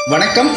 வணக்கம்.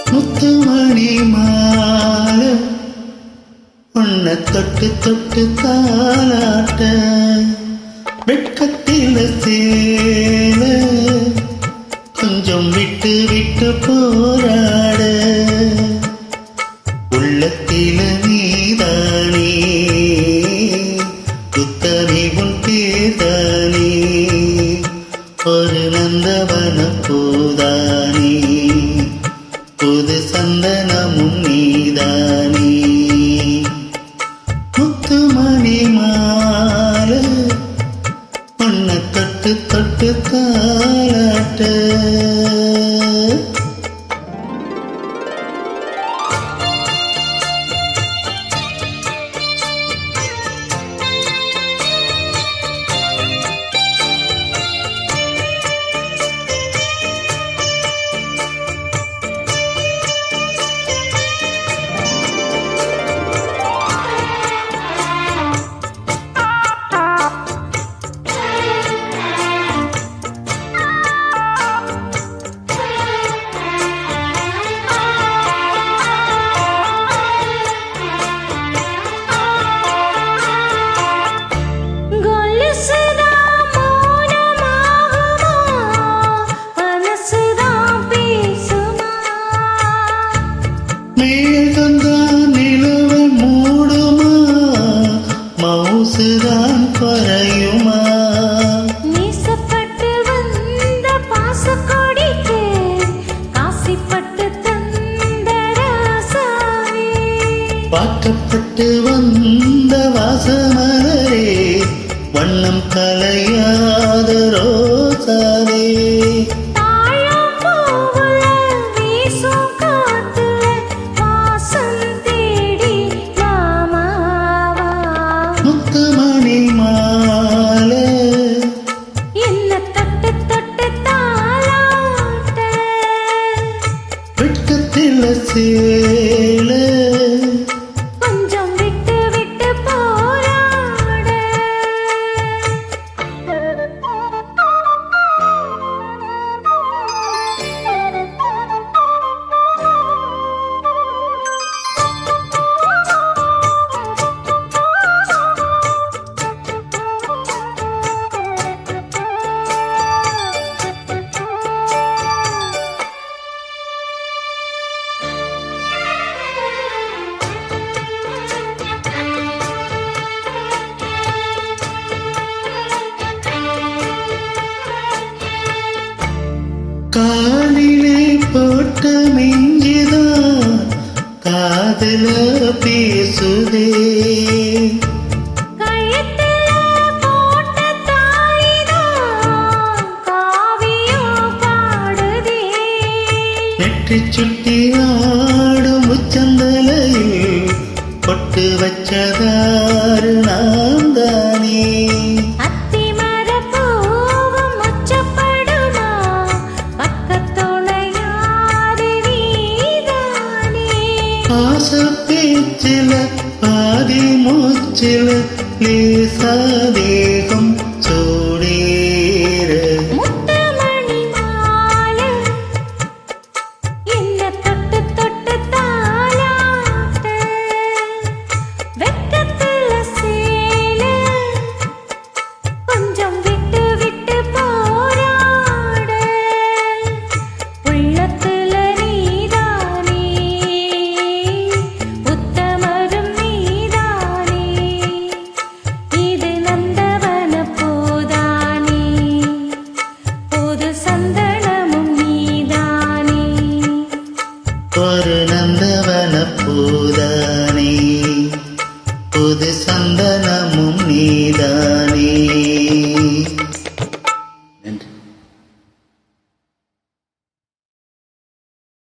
முத்துமணி மாலை உன்னை தொட்டு தொட்டு தாலாட்ட வெட்கத்தில சேல கொஞ்சம் விட்டு விட்டு போராட உள்ளத்தில நீதானே புத்தனி உன் பேர்தானே ஒரு நந்தவன போதானே புது சந்தனமும் நீதானே முத்துமணி மாலை உன்னை தொட்டு தொட்டு தாலாட்ட மேகந்தான் நிலவை மூடுமா மவுசுதான் குறையுமா நீசப்பட்டு வந்த பாசக்கொடிக்கு காசிப்பட்டு தந்த ராசாவே பார்க்கப்பட்டு வந்த வாசமலரே வண்ணம் கலையாத ரோசாவே முத்துமணி மாலை என்ன தொட்டு தொட்டு தாலாட்ட வெட்கத்தில சேல கொஞ்சம் விட்டு விட்டு போராட காலிலே போட்ட மிஞ்சிதான் காதல பேசுதே கழுத்துல போட்ட தாயிதான் காவியம் பாடுதே நெற்றி சுட்டி ஆடும் உச்சந்தலையில் பொட்டு வச்சதாறு நான் தானே ஆசை பேச்சில பாதி மூச்சில லேசாதே